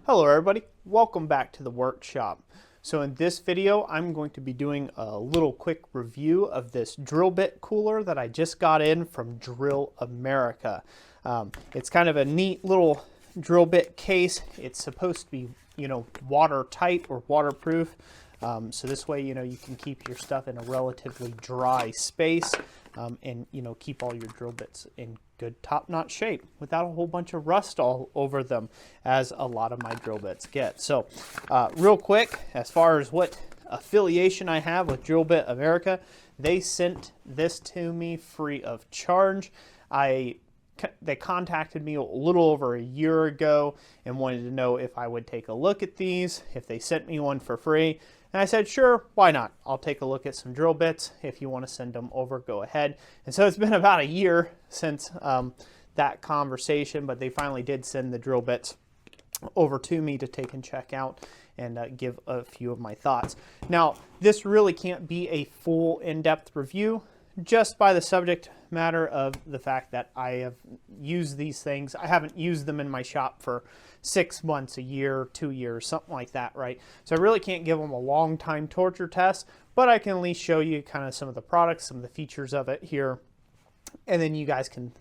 Hello everybody, welcome back to the workshop. So in this video I'm going to be doing a little quick review of this drill bit cooler that I just got in from Drill America. It's kind of a neat little drill bit case. It's supposed to be, watertight or waterproof. So this way, you can keep your stuff in a relatively dry space and, keep all your drill bits in good top-notch shape without a whole bunch of rust all over them, as a lot of my drill bits get. So real quick, as far as what affiliation I have with Drill Bit America, they sent this to me free of charge. They contacted me a little over a year ago and wanted to know if I would take a look at these, if they sent me one for free. And I said, sure, why not? I'll take a look at some drill bits. If you want to send them over, go ahead. And so it's been about a year since that conversation, but they finally did send the drill bits over to me to take and check out and give a few of my thoughts. Now, this really can't be a full in-depth review, just by the subject matter of the fact that I have used these things. I haven't used them in my shop for 6 months, a year, 2 years, something like that, right? So I really can't give them a long time torture test, but I can at least show you kind of some of the products, some of the features of it here, and then you guys can,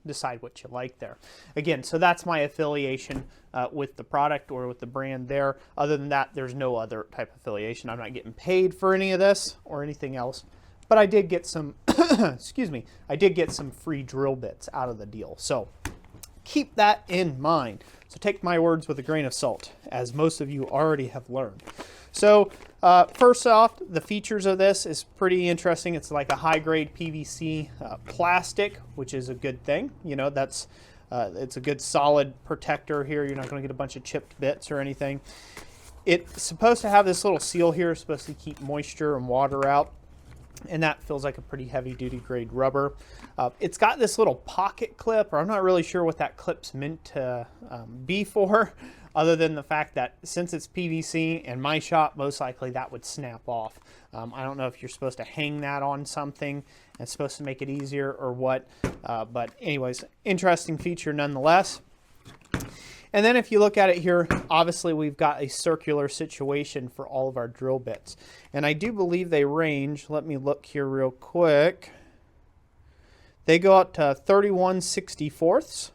decide what you like there. Again, so that's my affiliation with the product or with the brand there. Other than that, there's no other type of affiliation. I'm not getting paid for any of this or anything else. But I did get some, excuse me, I did get some free drill bits out of the deal. So keep that in mind. So take my words with a grain of salt, as most of you already have learned. So first off, the features of this is pretty interesting. It's like a high-grade PVC plastic, which is a good thing. It's a good solid protector here. You're not going to get a bunch of chipped bits or anything. It's supposed to have this little seal here, supposed to keep moisture and water out. And that feels like a pretty heavy duty grade rubber. It's got this little pocket clip, or I'm not really sure what that clip's meant to be for, other than the fact that since it's PVC in my shop, most likely that would snap off. I don't know if you're supposed to hang that on something and it's supposed to make it easier or what, but anyways, interesting feature nonetheless. And then if you look at it here, obviously we've got a circular situation for all of our drill bits. And I do believe they range, let me look here real quick. They go out to 31/64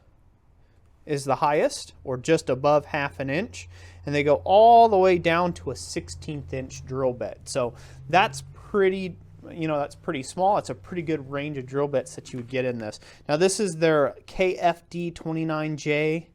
is the highest, or just above 1/2 inch. And they go all the way down to a 1/16 inch drill bit. So that's pretty, that's pretty small. It's a pretty good range of drill bits that you would get in this. Now this is their KFD 29J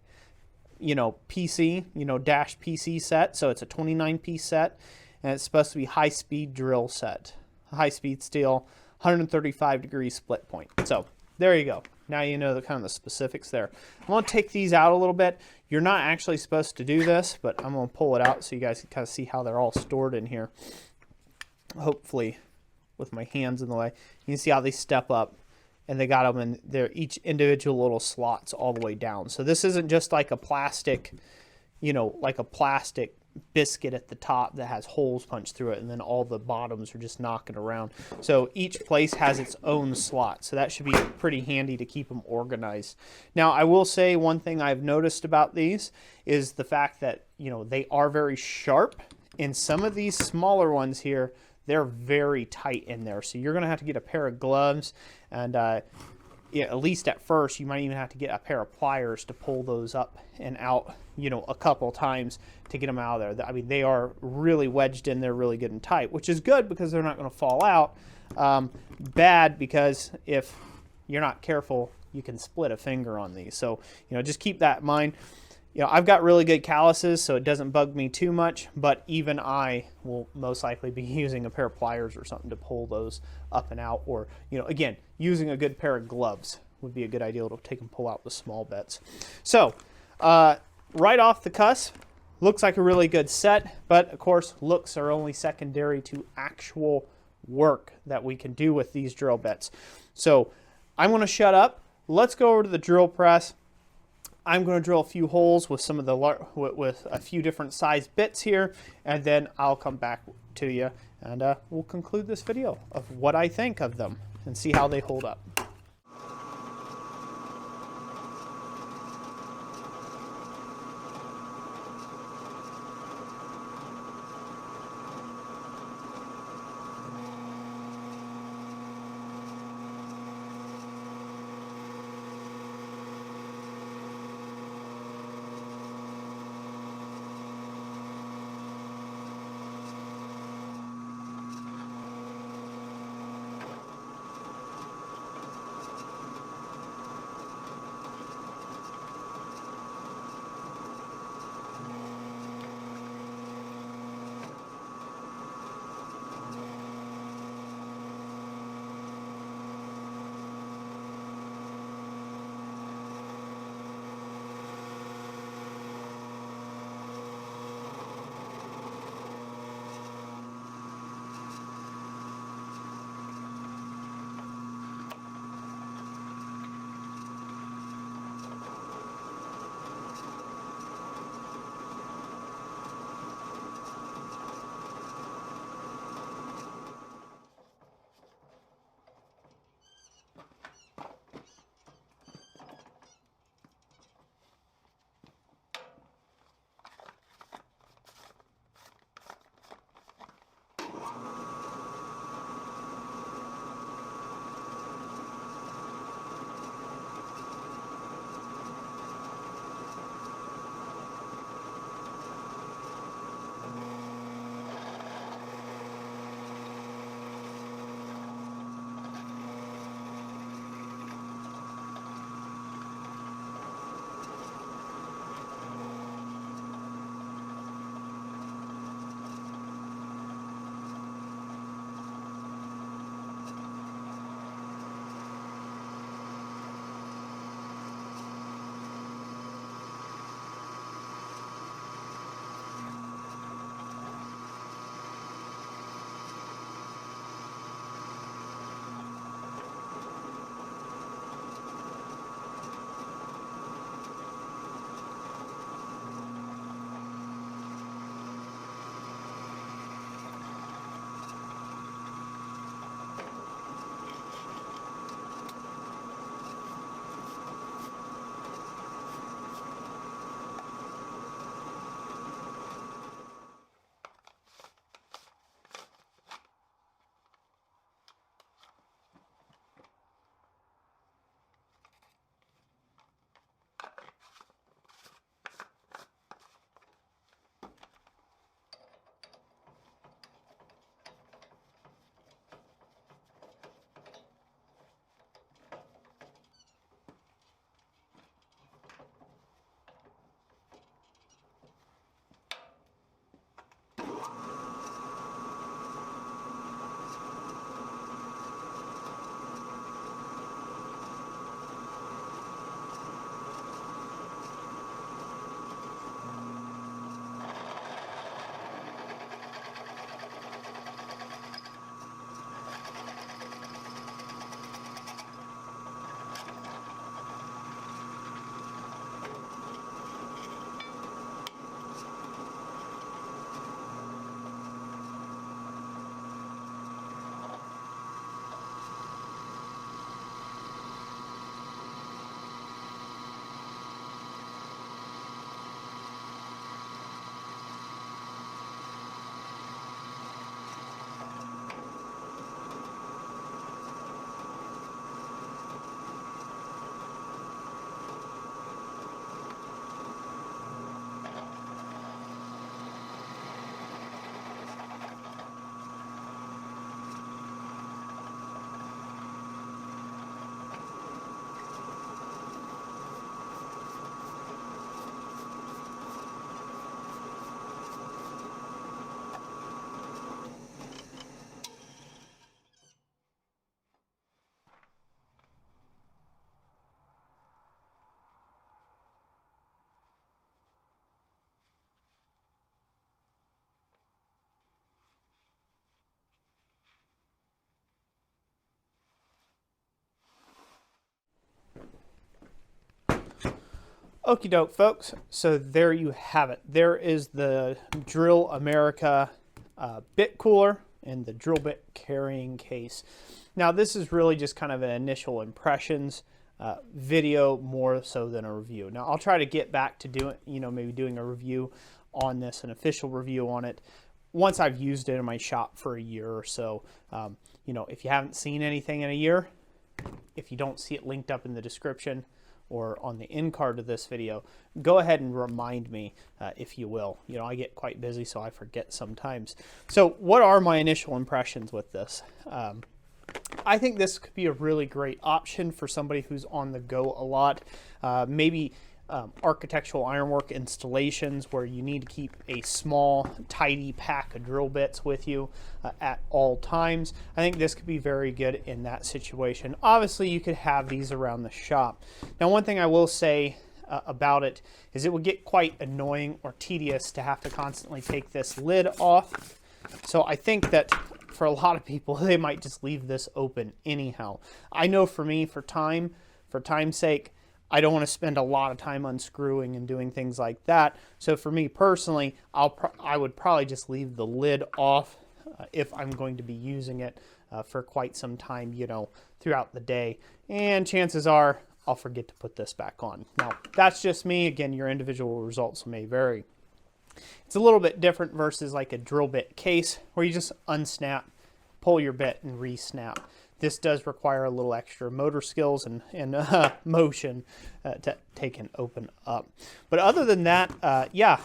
PC, dash PC set. So it's a 29-piece set, and it's supposed to be high-speed drill set. High-speed steel, 135-degree split point. So there you go. Now you know the kind of the specifics there. I'm going to take these out a little bit. You're not actually supposed to do this, but I'm going to pull it out so you guys can kind of see how they're all stored in here. Hopefully, with my hands in the way, you can see how they step up. And they got them in their each individual little slots all the way down. So this isn't just like a plastic, like a plastic biscuit at the top that has holes punched through it, and then all the bottoms are just knocking around. So each place has its own slot. So that should be pretty handy to keep them organized. Now, I will say one thing I've noticed about these is the fact that, they are very sharp. And some of these smaller ones here, they're very tight in there. So you're going to have to get a pair of gloves, and at least at first, you might even have to get a pair of pliers to pull those up and out, a couple times to get them out of there. I mean, they are really wedged in there really good and tight, which is good because they're not going to fall out. Bad because if you're not careful, you can split a finger on these. So, just keep that in mind. I've got really good calluses, so it doesn't bug me too much, but even I will most likely be using a pair of pliers or something to pull those up and out, or, again, using a good pair of gloves would be a good idea to take and pull out the small bits. So, right off the cusp, looks like a really good set, but of course, looks are only secondary to actual work that we can do with these drill bits. So, I'm going to shut up. Let's go over to the drill press. I'm going to drill a few holes with some of the with a few different size bits here, and then I'll come back to you and we'll conclude this video of what I think of them and see how they hold up. Okie doke, folks. So there you have it. There is the Drill America bit cooler and the drill bit carrying case. Now this is really just kind of an initial impressions video more so than a review. Now I'll try to get back to doing, maybe doing a review on this, an official review on it, once I've used it in my shop for a year or so. If you haven't seen anything in a year, if you don't see it linked up in the description or on the end card of this video, go ahead and remind me if you will. I get quite busy, so I forget sometimes. So what are my initial impressions with this? I think this could be a really great option for somebody who's on the go a lot. Maybe architectural ironwork installations where you need to keep a small, tidy pack of drill bits with you at all times. I think this could be very good in that situation. Obviously, you could have these around the shop. Now, one thing I will say about it is it would get quite annoying or tedious to have to constantly take this lid off. So I think that for a lot of people, they might just leave this open anyhow. I know for me, for time's sake, I don't want to spend a lot of time unscrewing and doing things like that. So for me personally, I would probably just leave the lid off if I'm going to be using it for quite some time, throughout the day. And chances are I'll forget to put this back on. Now, that's just me. Again, your individual results may vary. It's a little bit different versus like a drill bit case where you just unsnap, pull your bit, and re-snap. This does require a little extra motor skills and motion to take and open up. But other than that, yeah,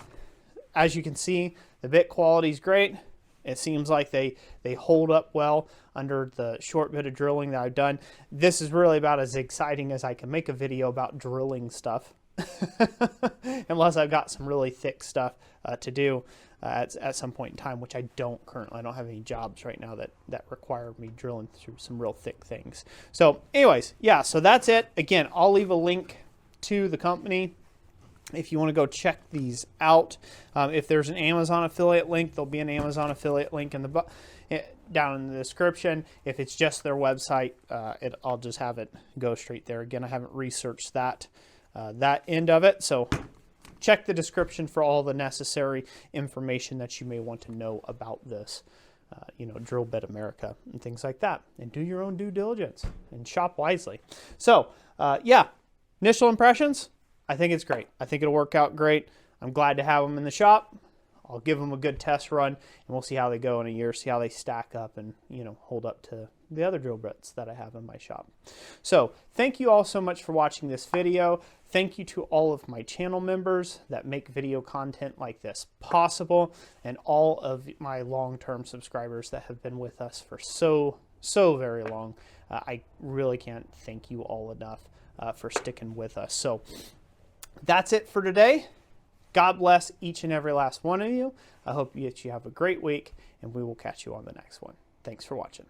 as you can see, the bit quality is great. It seems like they hold up well under the short bit of drilling that I've done. This is really about as exciting as I can make a video about drilling stuff. Unless I've got some really thick stuff to do at some point in time, which I don't currently. I don't have any jobs right now that require me drilling through some real thick things. So anyways, yeah, so that's it. Again, I'll leave a link to the company if you want to go check these out. If there's an Amazon affiliate link, there'll be an Amazon affiliate link in the down in the description. If it's just their website, I'll just have it go straight there. Again, I haven't researched that end of it, so check the description for all the necessary information that you may want to know about this, Drill Bit America and things like that. And do your own due diligence and shop wisely. So, yeah, initial impressions, I think it's great. I think it'll work out great. I'm glad to have them in the shop. I'll give them a good test run, and we'll see how they go in a year, see how they stack up and, hold up to the other drill bits that I have in my shop. So thank you all so much for watching this video. Thank you to all of my channel members that make video content like this possible, and all of my long-term subscribers that have been with us for so very long. I really can't thank you all enough for sticking with us. So that's it for today. God bless each and every last one of you. I hope that you have a great week, and we will catch you on the next one. Thanks for watching.